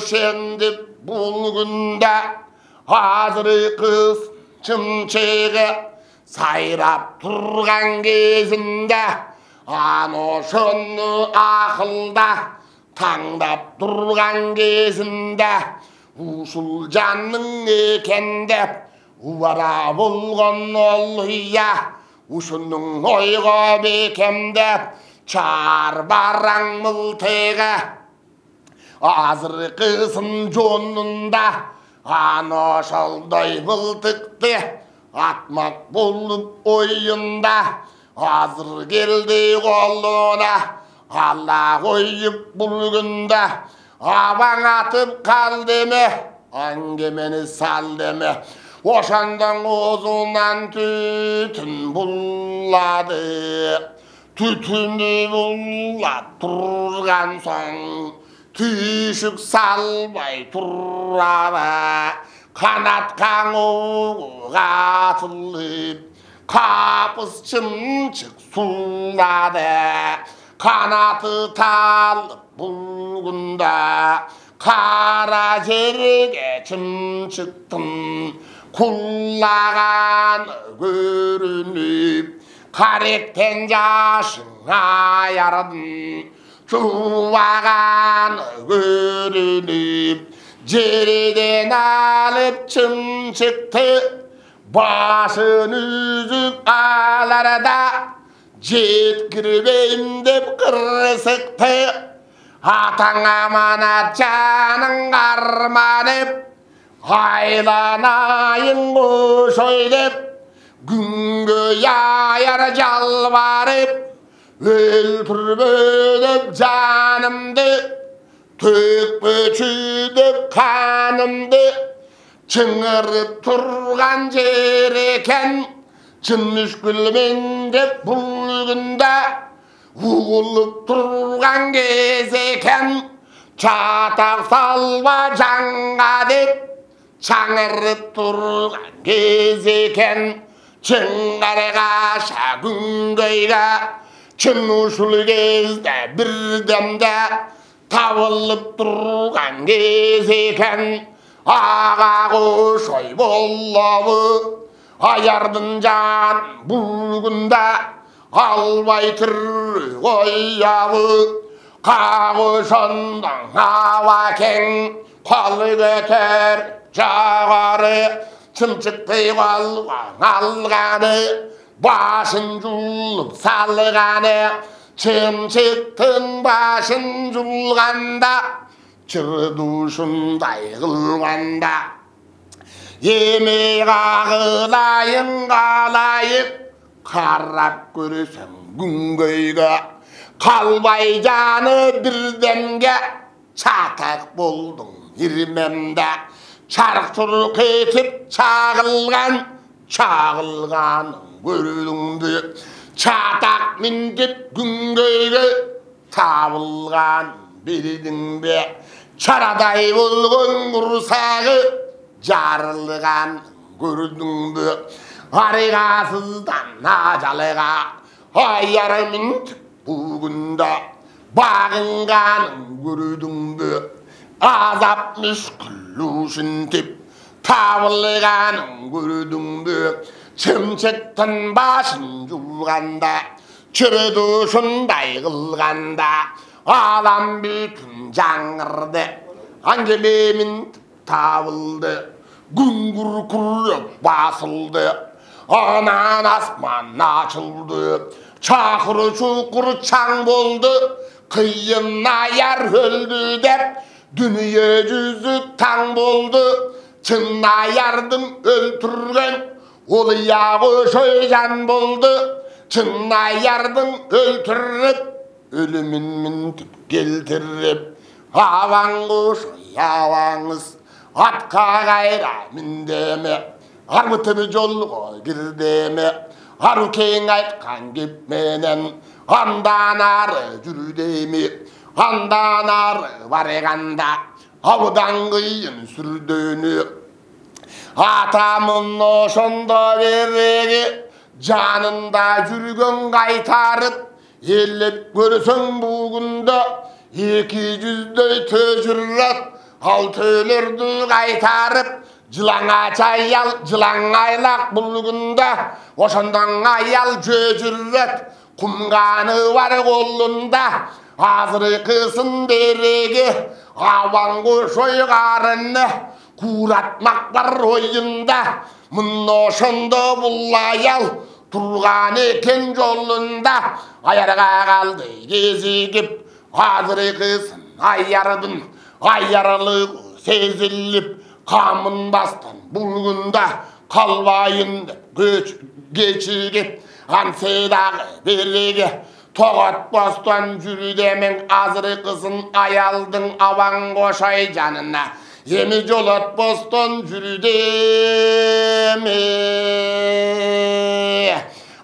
Köşendi bulgunda hazır kız çımçığı sayrap turgan kezinde ano şonu akılda tangdap turgan kezinde usul canның ekendep uvara bolgon olya uşunun oyga bekemdep çar barang mıltege azır kızın jonunda ano şalday mıltıktı atmak bolup oyunda hazır geldi koluna Allah koyup bulgunda aban atıp kal deme angemeni sal deme oşandan ozundan tütün bulladı tütünü bullap turgan soň tüşük salbay turaba kanat kaňuga atılıp kapys çymçyk sullady kanatı talıp bulgunda kara jerge çymçyktın kullagan görünüp karekten yaşına yaradın çuvagan görünüp jeriden alıp çymçyktı başın üzüp alarda jetkiribeyim dep kırsıktı ataň amanat janyň armanıp aylanayın goşoy dep günge yayar jalbaryp öldürme dep janymdy tökme çüdep kanymdy çıngırıp turgan jer eken çın müşkülmen dep bulgunda ugulup turgan kez eken çatak salba janga dep çaňırıp turgan kez eken çıngırgaşa güngöýga çın uşul kezde bir demde tabılıp turgan kez eken ağa goşoy bollaby ayardın jan bulgunda albaytır koyaby kagoşondan hava keň kol göter jagary çymçykty balgan algany başyn julup salgany çymçyktın başyn julganda çırduşunday kılganda yemeğe ağılayın kalayıp karap görürsem güngöýge kalbay canı bir demge çatak boldun girmemde çark çuruk etip çağılgan görüldündü çatak mindip güngöýge tabılgan bildin be çaraday bolgon gursağı jarılgan gördündü arigasızdan najalyga ayarmın bugunda bağıngan gördündü azap müşkülüşüntip tabılgan gördündü çymçyktın başyn julganda çürüdüşünday kılganda alam bütün jaňyrdy angememin tabıldı güngur kurup basıldı anan asman açıldı çakırı çukur çaң boldu kıyına yer öldü dep dünya yüzü taң boldu çınna yardım öldürgen ol yağı şöycan boldu çınna yardım öldürüp ölümün mintip geltirip havan kuş yavaňyz atka gayra mindeme armıtıbı jolgo girdeme aru keň aytkan gep menen andan ary jürdemi andan ary barganda awdan kıyın sürdüğünü atamın oşonda beregi janında jürgön kaytarıp ellep görsöň bugunda 200'döy töjürrat Altölürdü kaytarıp Cılana çayal, cılan aylak bulgunda Oşandan ayal cöcürret Kumganı var kolunda Hazır kısın deregi Avan koşoy karını Kuratmak var oyunda Mınnoşanda bullayal Turgan eken yolunda Ayarga kaldı gezigip Hazır kısın ayardın Ayarlık sezilip Kamın bastan bulgunda kalbayın geçigip Ansedağı beregi Toğat bostan jürü demen azırı kızın ayaldın avan koşay canına Yemi jolat bostan jürü deme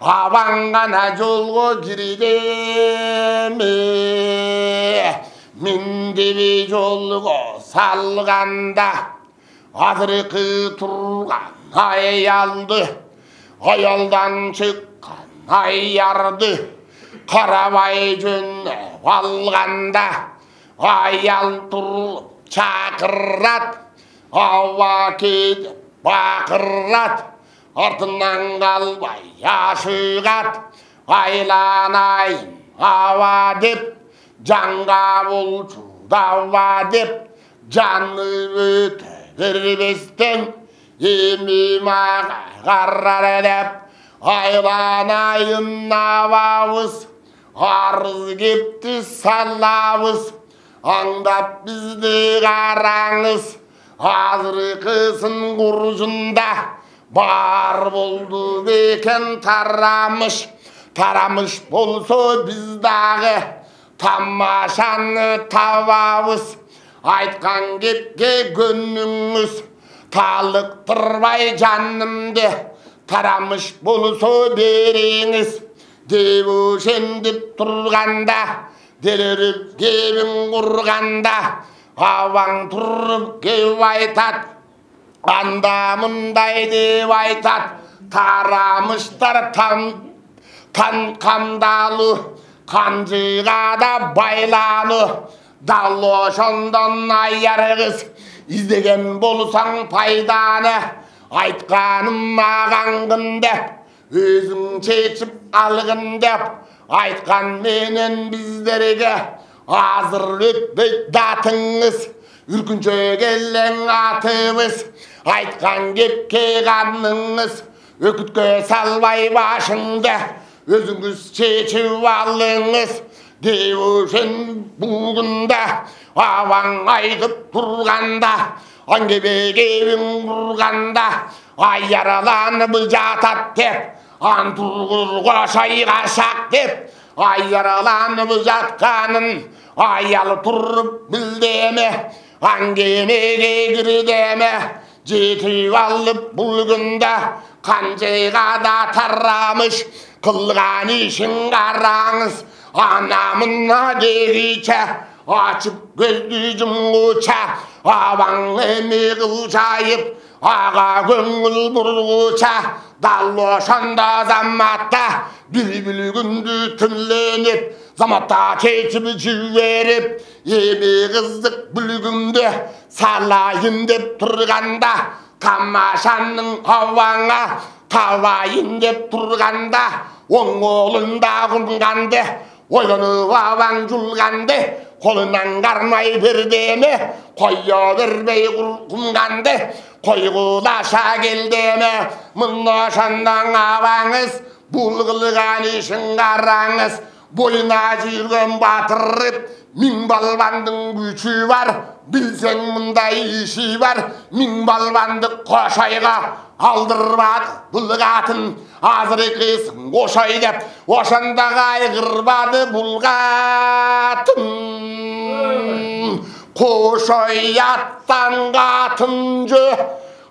Avan gana jolgo giri deme Mindevi jolgo salganda Azırkı turgan ayaldı Ayaldan çıkkan ayardı Karabay jönne valganda Ayal turulup çakırrat Ava kedip bakırrat Artından kalbay yaşıgat Aylanayın ava dip Canga bulcu dava dip Canı öte verbesten Yemime karar edip Aylanayın avavız Arız gipti sallavız Andap bizdi karanız Hazır kısın kurcunda Bar buldu beken Taramış bolsa bizdağı Tamaşanı tavavız Aytkan gepke gönlümüz Talıktırmay canımdı Taramış bolsa beriniz Devuşendip turganda Delirip gebin kurganda Avan turup geb aytat Andamınday deb aytat Taramışlar kandalı Kancıga da baylanı Dalloşondan ayargız İzdegen bolsan paydanı Aytkanım mağangın dep Özün çeçip algın dep Aytkan menen bizlerge Hazır ötbek datыңыз Ürkünçe gelen atımız Aytkan gepke kanыңыз Ökütke salbay başında Özünüz çeçip alыңыз Devuşen bulgunda Avan aydıp turganda Angebe gebin vurganda Ayaralanıp jatat dep Anturgur koşay kaşak dep Ayaralanıp jatkanın Ayalı turup bildeme Angemege girdeme Jetip alıp bulgunda Kancayga da tarramış Kılgan işin karağınız Anamına deriçe Açıp gözlü cumguça Avan emi kılcayıp Ağa gönül burguça Dalloşanda zammatta Bülbül gündü tümlenip Zamatta çeçip cüverip Yemi kızdık bülgümdü Salayın dep turganda Tamaşanın havana Tavayın dep turganda Oğlunda kurgandı Oylanıp avan julgandı Kolundan karmay birdeme Koya vermey kumgandı Koygulaşa geldeme Mınnoşandan avanız Bulgılgan işin karağınız Boyuna jirgen batırıp Min balbandın güçü var Bilsen mınday işi var Min balbandık koşayga Aldırmadı bulgatın Hazır kısın koşay dep Oşanda kaygırmadı bulgatın Koşay yattan katıncı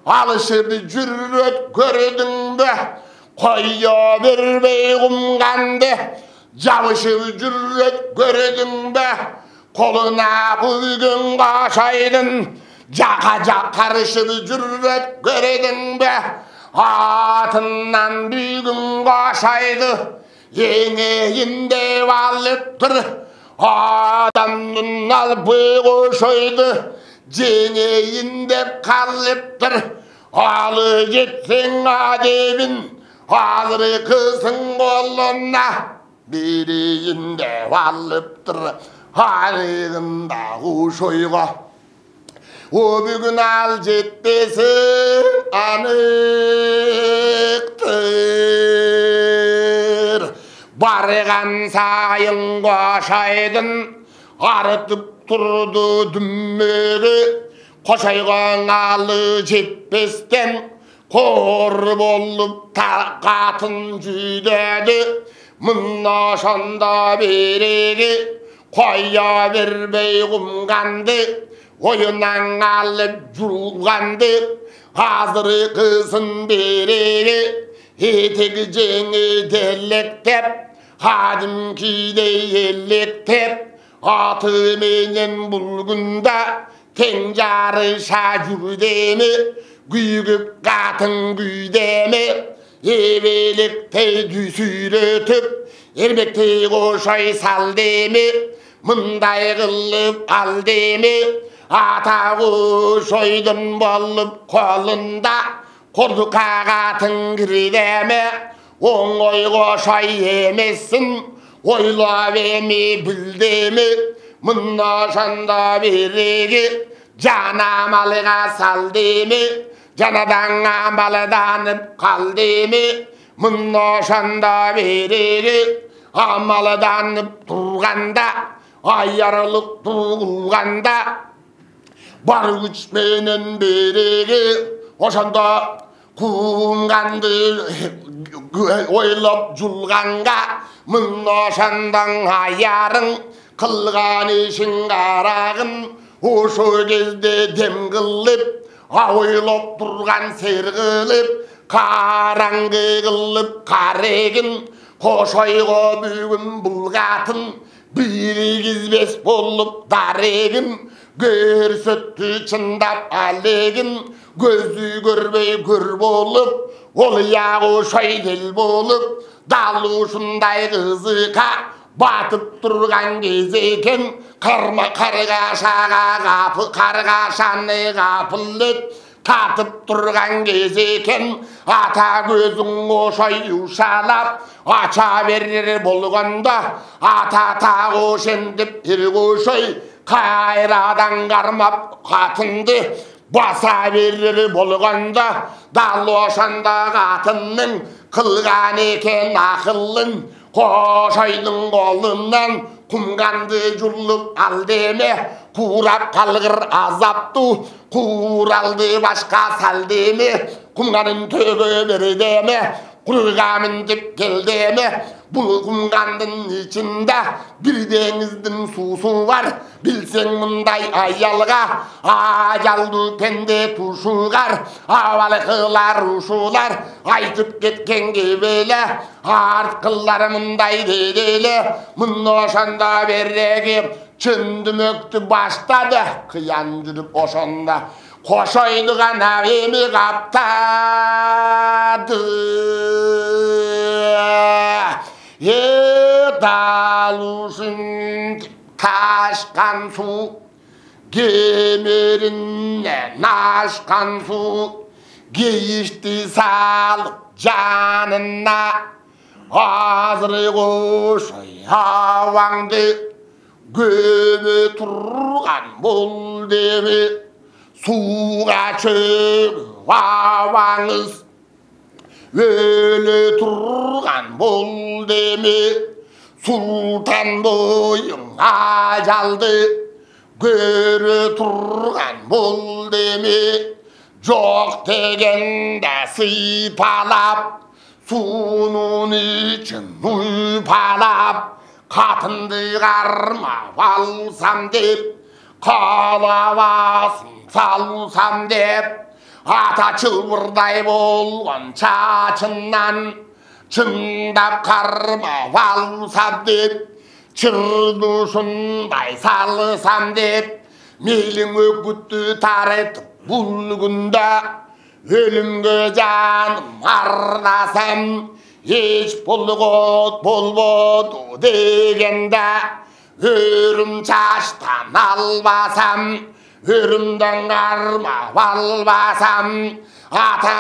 Alışır cürret gördün be Koya vermey kumgandı Javışır cürret gördün be Koluna bugün kaşaydın Jaka karışır cürret gördün be Atından bugün kaşaydı Yeneğinde valıptır Adamın alpı koşaydı Cengeyin de kalıptır. Alı gitsin adebin. Hazır kızın koluna. Bireyin de valıptır. Harığında kuşuyga. O bugün al jettesin anıktır. Bargan sayın koşaydın. Arıtıp turdu dümmeri. Koşaygan alı jetpesten. Kor bolup takatın cüdedi. Mınnaşanda beregi. Koya vermey kumgandı. Oyunan alıp julgandı. Hazır kızın beregi. Etek jeni delektep. Hadim kide yellektep. Atı menen bulgunda. Tencarışa jürdemi. Güygüp katın güydemi. Evelikte düsüretip. Ermekte koşay saldemi. Mınday kılıp aldemi. Ata koşaydın bolup kolunda. Korduka katın girdemi. Oğoy koşay yemezsin. Oylap emi bildemi. Mınnaşanda beregi. Canam alıga saldemi. Canadan amalıdanıp kaldemi. Mınnaşanda beregi. Amalıdanıp durganda. Ayarılık durganda. Bar güç menen beregi. Oşanda kumgandı. Oylap julganga. Mınnaşandan ayarın. Kılgan işin karagın. Oşo gezde dem kılıp. Oylap durgan sergilip. Karangı kılıp karegin. Koşayga bugün bulgatın. Biri gizbes bolup daregin. Görsöttü çındap alegin. Gözü görmey gör bolup. Ol ya koşay del bolup. Dalı şunday kızıka. Batıp durgan gezeken. Kargaşanı kapıllık. Katıp durgan gezeken. Ata gözün koşay yuşalap. Aça verir bolganda. Ata ta koşendip bir koşay. Kayradan karmap katındı. Basa verir bolganda. Dalı katının. Kılgan eken akıllın. Koşaydın kolundan. Kumgandı jurlup al deme. Kurap kalgır azaptı. Kuraldı başka sal deme. Kumganın töbü bir deme. Kurgamın dip gel deme. Bu kumgandın içinde bir denizдің susu var. Bilsen munday ayalga. Ayaldı pende tuşugar. Avalıkılar uşular. Aytıp ketken gebele. Artkıllar munday dedele. Mınnaşanda berregi. Çöndümöktü başladı. Kıyan jürüp oşanda. Koşaydıgan avemi kaptadı. Daluşun taşkan su. Gemerinle naşkan su. Giyişti sağlık canına. Hazır koşay havandı. Gömü turgan bol demi. Suğa çöp havanız. Öyle turgan bol demi. Sultan boyun acaldı. Görü turgan bol demi. Çok degende sıypalap. Sunun için uypalap. Katındı karma valsam dep. Kalavasın salsam dep. Ata çılbırday bolğan çaçından. Çındap karma valsam dep. Çırduşunday salsam dep. Meylin öküttü tarıtıp bulgunda. Ölümge canım arlasam. Hiç bulgot bulbodu degende. Örüm çaştan albasam. өрімдің қарма балбасам, ата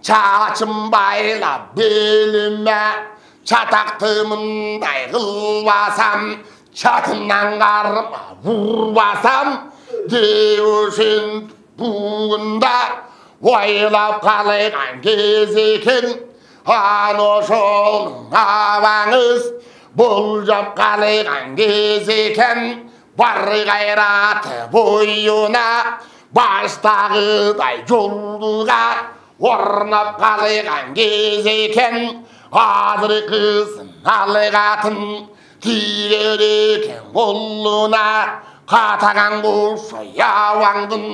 чачым байлап беліме, чатақты мындай қылбасам, чатымнан қарма бұрбасам, деушін бүгінда ойлап қалайған кез екен, ано жолың абаңыз болжап қалайған кез екен, бар қайраты бойына баштағыдай жолдыға орнап қалайған кез екен, азыр қызын алығатын тиер екен қолына, қатаған болса яуаңдың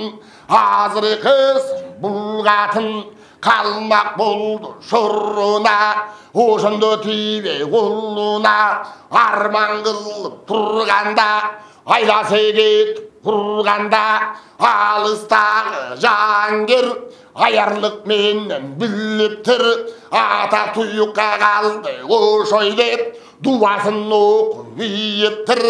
азыр қызын бұлғатын қалмақ болды жұрына, ошынды тибе қолына арман қылып тұрғанда, айласы кетіп құрғанда, алыстағы жангер аярлық менен біліп тұр, ата тұйыққа қалды ошой деп дуасын оқып үйіп тұр,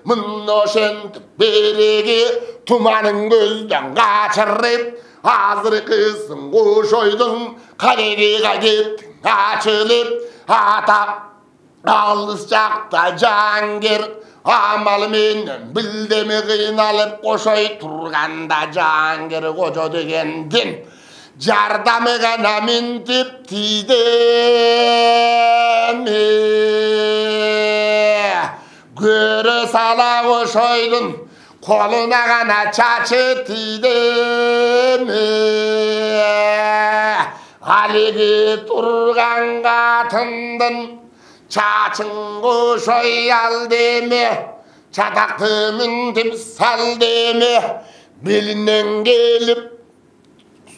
мұны шентіп береге тұманың көзден қашырып, азыр қызың ошойдың қарегеға кеттің ашылып, ата алыс жақта жангер амал менен білдеме қиналып, ошой тұрғанда жангер қожо дегенден жардамы ғана ментіп тиді ме, көрі сала ошойдың қолына ғана чачы тиді ме, алеге тұрған қатындың чачың ошой ал деме, чатақты ментіп сал деме, белінен келіп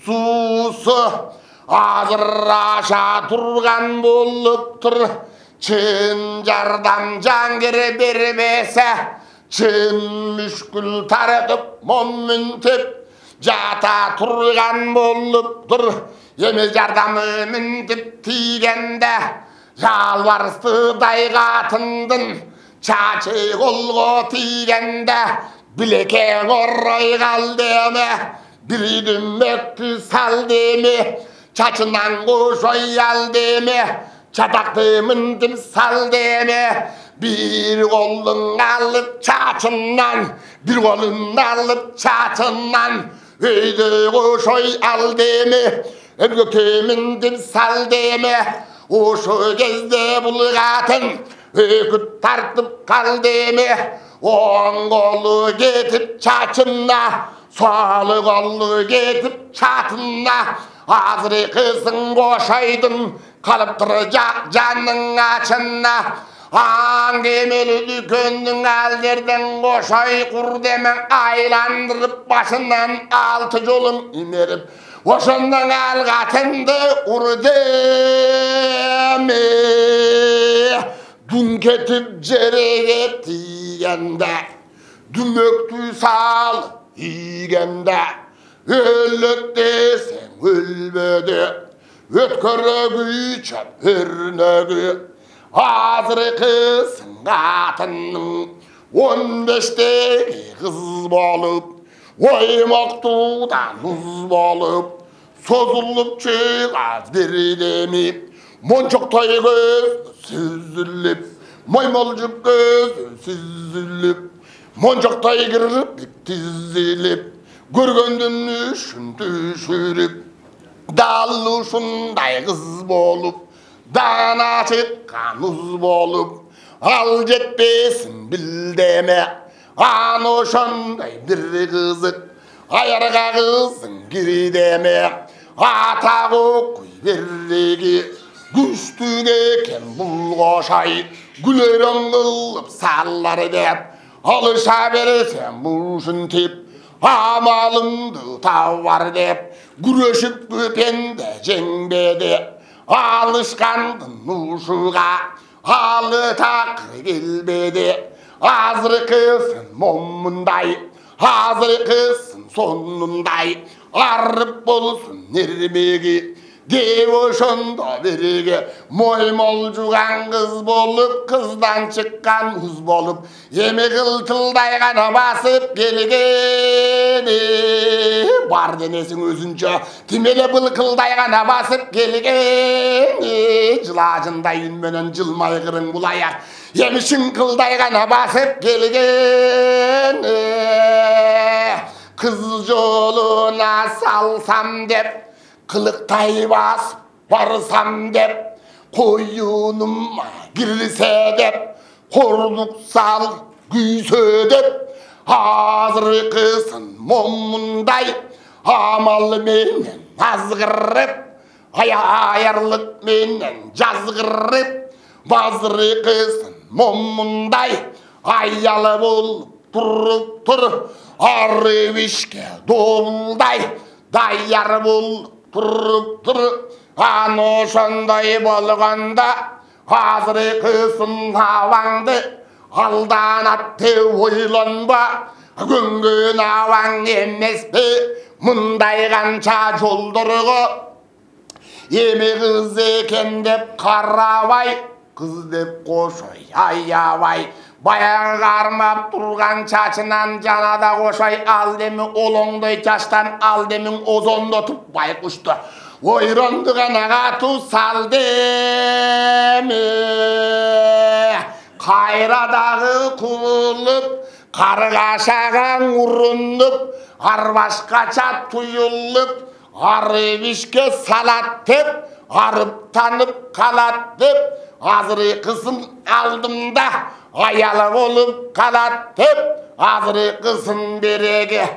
сусы азыр аша тұрған болып тұр, чын жардам жангер бермесе, чын мүшкіл таратып моментеп жата тұрған болып тұр, емел жардамы ментіп тигенде жалбарыстыдай қатындың чачы қолға тигенде, білекең орай қал деме, бірдің мөкті сал деме, чачынан қошой ал деме, чатақты міндім сал деме, бір қолың алып чачынан, бір қолың алып чачынан, өйді қошой ал деме, өргөкті міндім сал деме, ошо кезде бұл қатын өкіт тартып қал деме, оң қолы кетіп чачына, Salı kollu getip çatına, azrı kızın koşaydın, kalıp duracak canın açına. Angemeli dükönün ellerden koşay kur demen, aylandırıp başından altı yolun inerip, oşundan el katındı kur deme. Dün ketip cereye tiyende, dümöktü sal igende, öllük desen ölmedi, ötkörü güçep örnögü. Hazır kızın katının 15'teki kız bolup, oymaktudan uz bolup, sozulup çıkaz bir demip, monçoktay göz süzülüp, moymolcup göz süzülüp, monçoktay girip dizilip, görgöndün üçün düşürüp, dallı şunday kız bolup, dana çıkkan uz bolup, al jetpesin bil deme, an oşonday bir kızık, ayarga kızın giri deme, ata kokuy berregi, güçtüge eken bul koşay, güleron kılıp sallar dep, alışa bersen bulsun tip, amalımdı tavar dep, güreşip öpende cengbede, alışkandın uşuğa, halı takır gelbede, hazır kızın mommunday, hazır kızın sonunday, arıp bolsun nermegi, Деп ошондо бириге моймолжуган кыз болуп, кыздан чыккан уз болуп, эми кылтылдай гана басып келген. Бар денесиң өзүнчө тим эле былкылдай гана басып келген. Жылажындай үн менен жылмайгырың бул аяк эми шыңкылдай гана басып келген. Кыз жолуна салсам деп, кылыктай басып барсам деп, коюнум кирсе деп, кордук сал күйсө деп, азыркысын момундай амал менен азгырып, аярлык менен жазгырып, азыркысын момундай аялы болуп туруп арыбишке добулдай даяр болуп туруп, аны ошондой болгондо азыркысын абаңды алданат деп ойлонба, көнгөн абаң эмеспи мындай канча жолдорго. Эми кыз экен деп карабай, кыз деп кошой аябай, баягы кармап турган чачынан жана да кошой ал деми олоңдой чачтан ал демиң озондотуп байкушту ойронду гана катуу сал деми. Кайра дагы кубулуп, каргашагаң урунуп, арбашкача туюлуп, арыбишке салат деп, арыптанып калат деп, азыркысын алдымда аялы болуп калат деп, азыркысын береге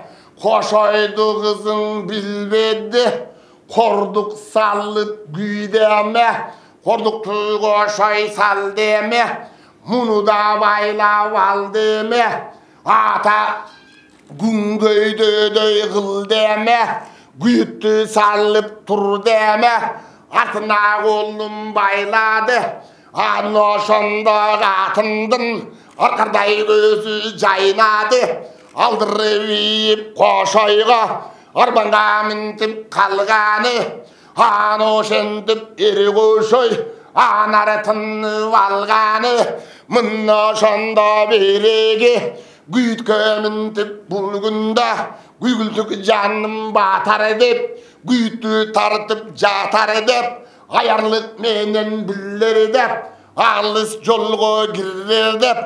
кошойду кызың билбеди, кордук салып күйдеме, кордукту кошой сал деме, муну да байлап ал деме, ата күнгөйдөдөй кыл деме, күйүттү салып тур деме, артына колун байлады, аны ошондо катындын аркардай көзү жайнады, алдырып ийип кошойго арбанга минтип калганы, аны ошентип эр кошой анары тынып алганы, мына ошондо береги күйүткө минтип бул күндө күйгүлтүк жаным батар деп, күйүттү тартып жатар деп, аярлык менен биллер деп, алыс жолго кирер деп,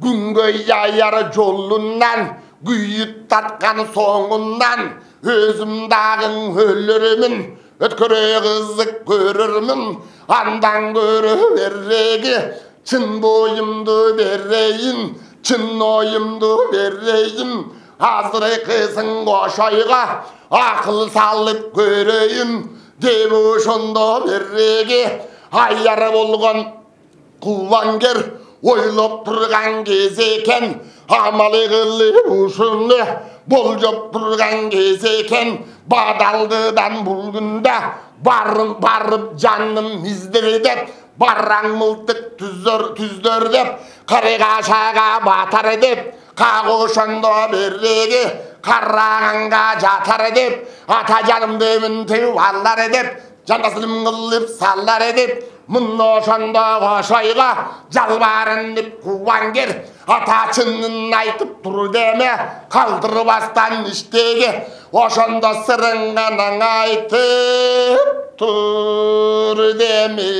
күнгөй аяр жолунан күйүт тарткан соңунан өзүм дагы өлөрмүн, өткөрө кызык көрөрмүн, андан көрө береги чын боюмду берейин, чын оюмду берейин, азыркысын кошойго акыл салып көрөйүн деп ошондо береги аяр болгон кулангер ойлоп турган кез экен, амалы кылып ушуну болжоп турган кез экен. Бадалдыдан бул күндө барып жаным издер деп, бараң мылтык түздөр деп, карыгашага батар деп, кагы ошондо береги караганга жатар деп, ата жанымды минтип алар деп, жандасым кылып салар деп, мына ошондо кошойго жалбарын деп кубангер ата чынын айтып тур деме, калтырбастан иштеги ошондо сырың гана айтып тур деме.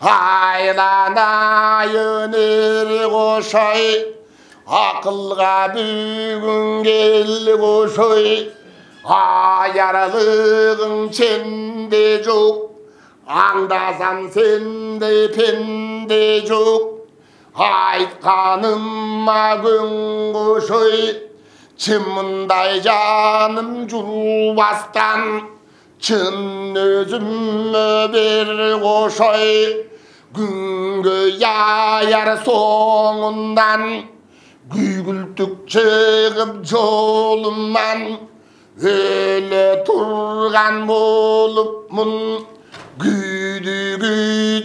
Айланайын эр кошой, акылга бүгүн кел кошой, аярлыгың ченде жок, аңдасам сенде пенде жок, айтканыма көң кошой, чымындай жаным жулбастан, чын өзүмө бер кошой, күнгө аяр соңундан, күйгүлтүк чыгып жолуман, өлө турган болупмун, күйдүгү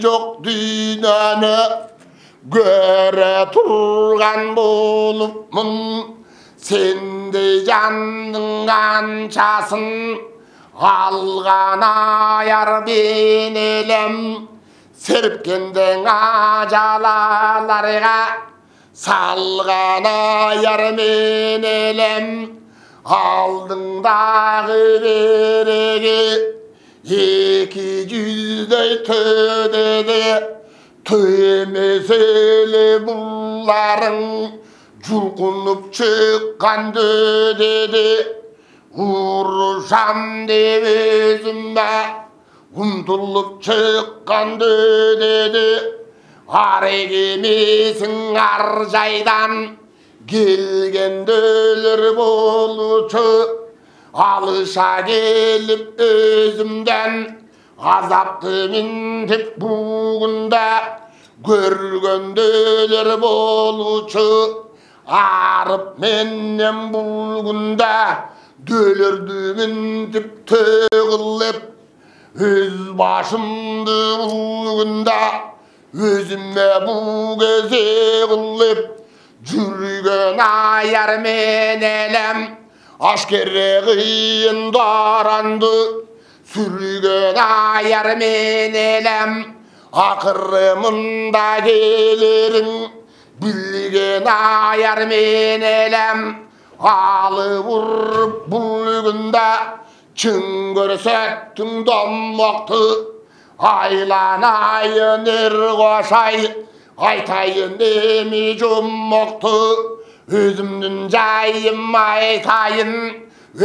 жок дүйнөнү көрө турган болупмун, сенде жандың канчасын алған аяр мен елем серіпкендің ажалаларға салған аяр мен елем алдыңдағы береге екі жүздей төдеді төмеселі бұлларың жұлқынып шыққан дөдеді ұрышам деп өзіме ұмтылып шыққан дөдеді арек емесің ар жайдан келген дөлір болушы алыша келіп өзімден азапты міндеп бүгінде көргенділер болушы арып менен бүгінде дөлерді міндеп төгіліп өз башымды бүгінде өзіме бұл кeze қылып жүрген аяр мен елем ашкере қиын даранды сүрген аяр мен елем ақыры мұнда келерің білген аяр мен елем алып ұрып бұл күнде чың көрсеттің домоқты айланайын ер қошай айтайын деме жұмоқты өзімнің жайым айтайын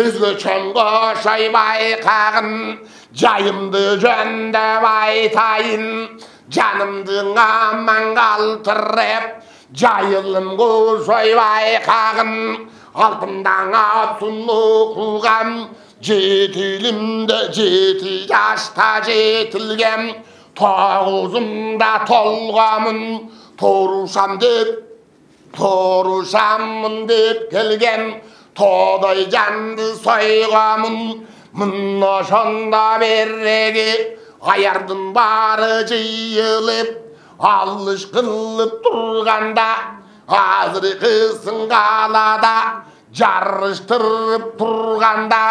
өзгөчем қошай байқағын жайымды жөндеп айтайын жанымдың аман қалтырып жайылым қошай байқағын алтындан атын оқылған жетілімді жеті жашта жетілгем тоғызымда толғамын торушамын деп келген тодай жанды сойғамын мұнна шонда береге аярдың бары жиылып алыш қылып тұрғанда азыр қысың қалада жарыштырып тұрғанда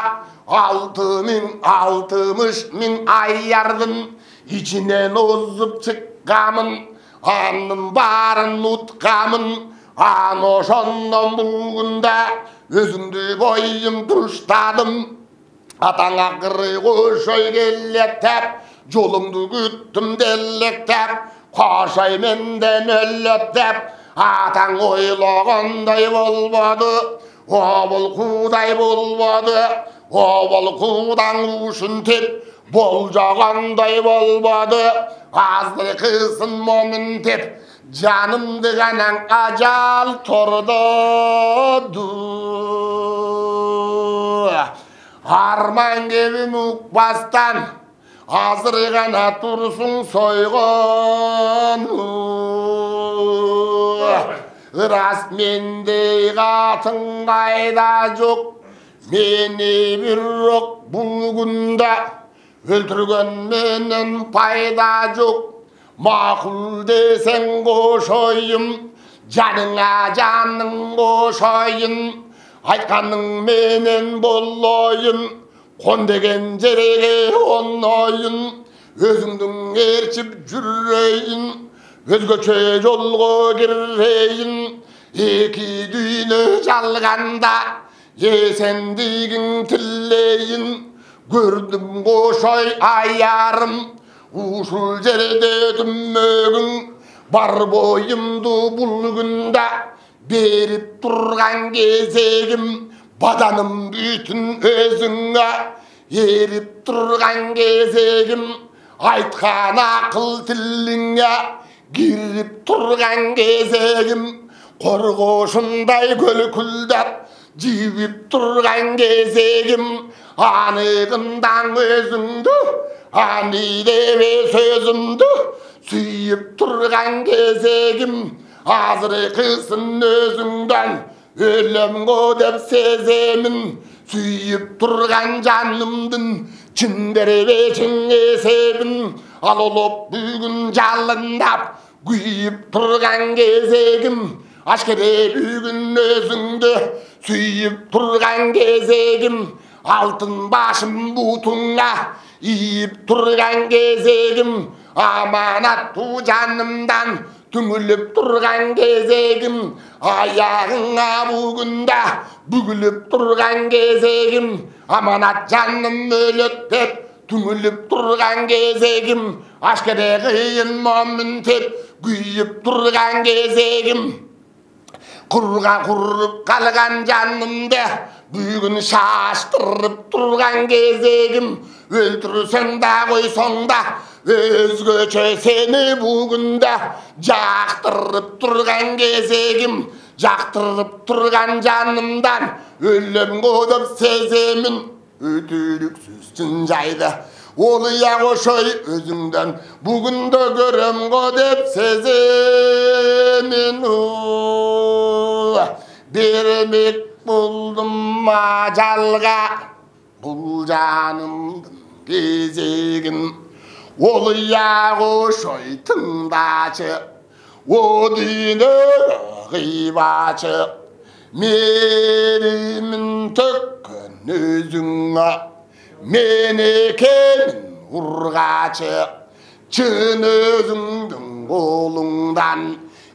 6000 аярдың içinden ozып çıkkamın anın bарын utkamın an oşondan bulgunda özümdü boyum tuştadım atan akırı koşoy kellektep jolumdu küttüm dellektep koşay menden öllettep atan oylagандай bolbodu obul kuday bolbodu obul kudan uşun tep болжағандай болбады азды қысын момын деп жанымды ғанан ажал тұрды арман кебім ұқпастан азыр ғана тұрсын сойған рас мендей қатын қайда жоқ мені бір оқ бұл күнде өлтірген менен пайда жоқ мақұл десең қошойым жаныңа жаның қошойын айтқаның менен болойын қон деген жерге онойын өзіңдің ерчіп жүрейін өзгөчө жолға кірейін екі дүйнө жалғанда есендігің тілейін Gördüm koşoy ayarım uşul жерде түмөгүң бар бойымды бұл күнде беріп тұрған кезегім баданым бүтін өзіңе еріп тұрған кезегім айтқан ақыл тіліңе кіріп тұрған кезегім қорғошындай көлкүлдеп жибіп тұрған кезегім анығындан өзіңді анидебе сөзімді сүйіп тұрған кезегім азыр қысын өзіңден өлемго деп сеземін сүйіп тұрған жанымдың чын бербе чын есебін ал олып бүгін жалындап күйіп тұрған кезегім ашкере бүгін өзіңді сүйіп тұрған кезегім алтын башым бұтыңа иіп тұрған кезегім, аманат ту жанымдан түңіліп тұрған кезегім, аяғыңа бүгінда бүгіліп тұрған кезегім, аманат жаным өлет деп түңіліп тұрған кезегім, ашкеде қиын момын деп күйіп тұрған кезегім, құрға құрып қалған жанымды бүгін шаштырып тұрған кезегім, өлтірсең да қойсаң да өзгөчө сені бүгінді жақтырып тұрған кезегім, жақтырып тұрған жанымдан өлім қодып сеземін, өтіріксізсің жайды ол ошой өзіңден бүгінді көрем деп сеземін. Бермек болдым ажалға бұл жанымдың кезегін, ол ошой тыңдачы, о дүйні ғибачы, менімін төккен өзіңа, мен екенін ұрғачы, шын өзіңдің қолыңдан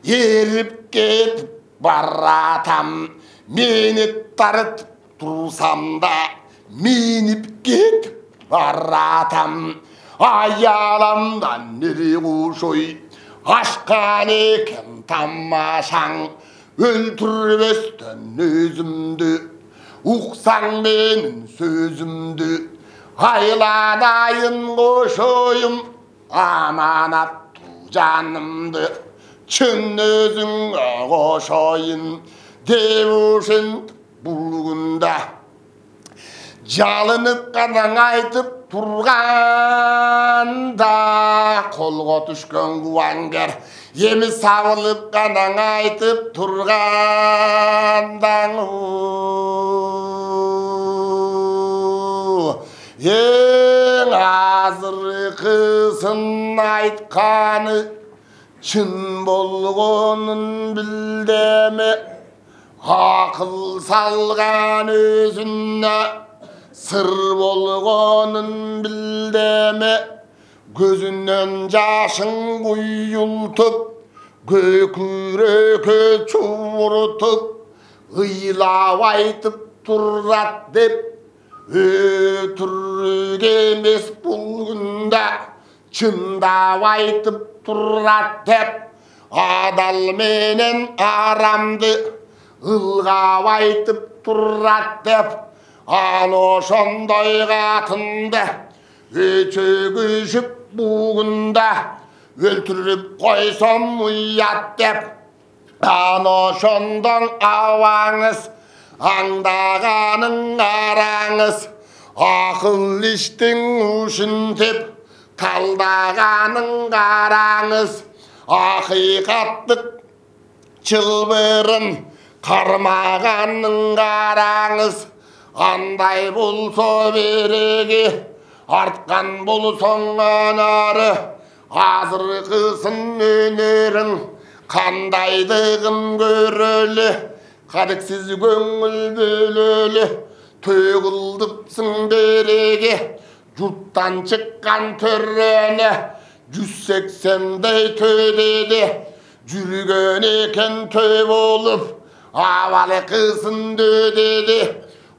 еріп кетіп баратам, мені тартып тұрсам да меніп кетіп баратам, аяламдан нере қушой ашқан екен тамашаң, өлтірбестен өзімді ұқсаң менің сөзімді, айланайын қошойым аманат ту жанымды, шын өзіңе қошойын деушін бүгінді жалынып қанаң айтып тұрғанда, қолға түшкен куәнгер емі сауылып қанаң айтып тұрғанда, ең азырқысын айтқаны шын болғанын білдеме, ақыл салған өзіне сыр болғанын білдеме, көзінен жашың құйылтып көкірекке чуыртып ыйлап айтып тұрат деп, өтірік емес бұл күнде шындап айтып тұрат деп, адал менен арамды ылғап айтып тұрат деп, ано шондай қатынды өчөгүшіп бүгінді өлтіріп қойсам ұят деп, ано шондан ауаңыз аңдағаның араңыз, ақыл іштің ұшын деп талдағаның қараңыз, ақиқаттық чылбырын қармағаның қараңыз, андай болса береге артқан болсаң анары, азырқысын өнерің қандайдығын көрелі, қадіксіз көңіл бөлелі, төгілдіпсің береге жұрттан шыққан төрені, 180-дей төдеді жүрген екен төй болып, авалы қысын дөдеді,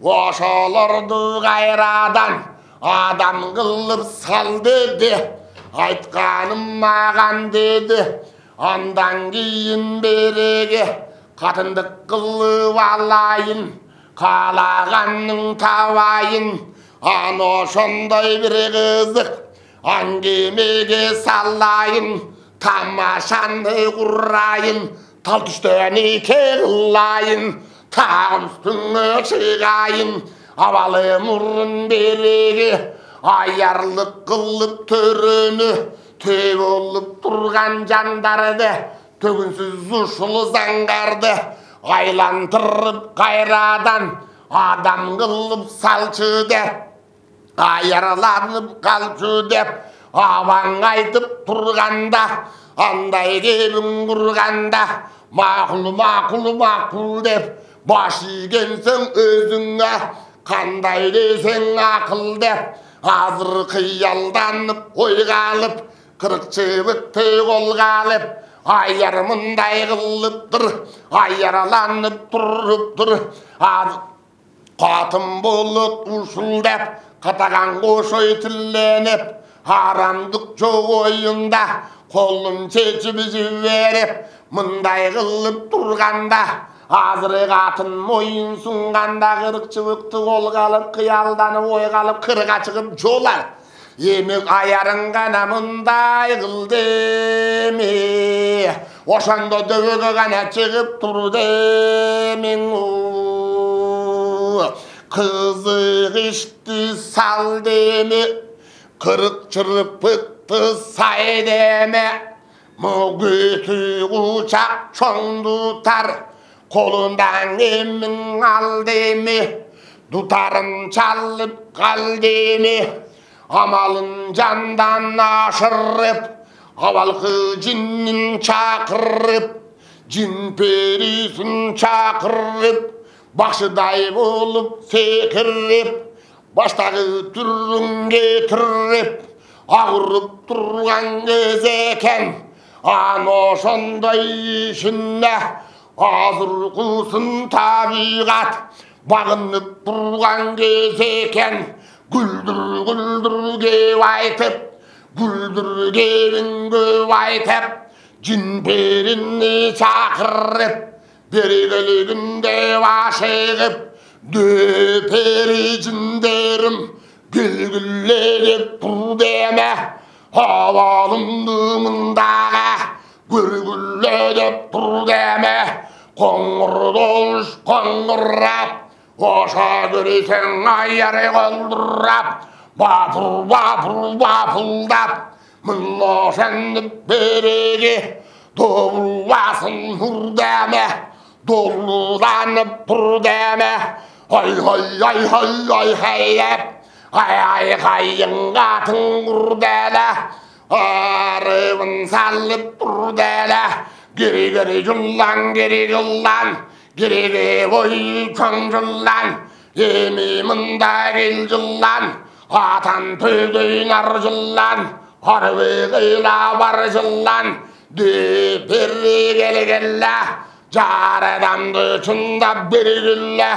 ошаларды қайрадан адам қылып сал деді, айтқаным маған деді, андан кейін береге қатындық қылып алайын, қалағанның табайын, ано шондай бір қызық әңгемеге салайын, тамашаны құрайын, тал түстен ике қылайын, тағым үстіңе шығайын, авалы мұрын береге аярлық қылып төріні, төй болып тұрған жандарды төгінсіз ұшылы заңғарды айлантырып қайрадан адам қылып салшы деп, аярланып қалшы деп, аваң айтып тұрғанда, андай кебін құрғанда, мақұл мақұл мақұл деп, баш игенсің өзіңе қандай десең ақыл деп азыр қиялданып ойға алып қырық жібітті қолға алып аяр мұндай қылып тұр аяраланып тұрып тұр қатын болып ұшылдап қатаған қошой тілленіп арамдық жоқ ойында қолын шешіп жіберіп мұндай қылып тұрғанда азыры қатын мойын сұнғанда қырық жібікті қолға алып қиялданып ойға алып қырға шығып жолар емек аярың ғана мұндай қыл деме ошондо дөбөгө ғана шығып тұр демен қызық ішті сал деме қырық жырпықты сай деме мүгөтү құшақ чоң тұтар қолындан емін ал деме дутарын чалып қал деме амалын жандан ашырып авалқы жиннин чакырып жин перисин чакырып бақшыдай болып секіріп баштағы түрін кетіріп ағырып тұрған кез екен ан ошондой ішіне азыр құсын табиғат бағынып тұрған кез екен гүлдір гүлдір кеп айтып гүлдір кебін көп айтып жин періні шақырып берекелігінде ашығып дөпері жіндерім белгілеп тұр деме авалымды мындағы гүргүлдеп тұр деме қоңыр долыш қоңырап оша көресең аяры қолдырап бапыл бапыл бапылдап мылошанып береге добылбасын ұр деме долданып тұр деме ай ай ай ай ай ай деп ай қайың қатын құр деле арыбын салып тұр деле керегері жылан кереге бой көң жылан еме мында кел жылан атан төдей нар жылан арбы қила бар жылан деп берекелі жар адамды шындап бергілі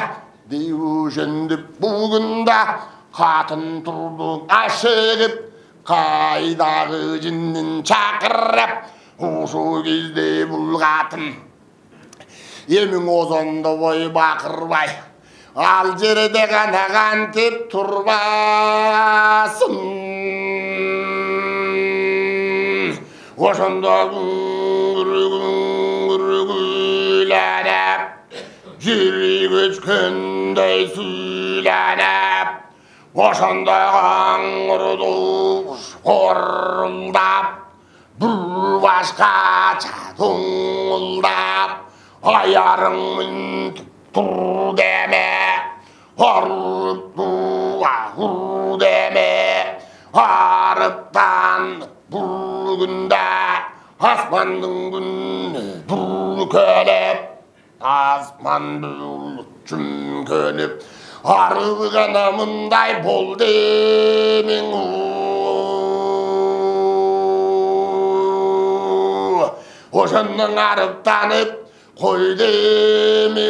деушендіп бүгінді қатын тұрды ашығып қайдағы жиннін шақырып осы кезде бұл қатын емің озонды бой бақырбай ал жерде ғана қантеп тұрбасын ошондо күңгүргүйләнеп жүрек өчкөндөй сүйләнеп ошондо қаңырды қорылдап бір башкача тоңылдап аярың мінтіп тұр деме арып ұр деме арыптан бүгінде аспандың күні бүркелеп аспан жүмкелеп арығы ғана мұндай бол демен ошонның арыптанып қой деме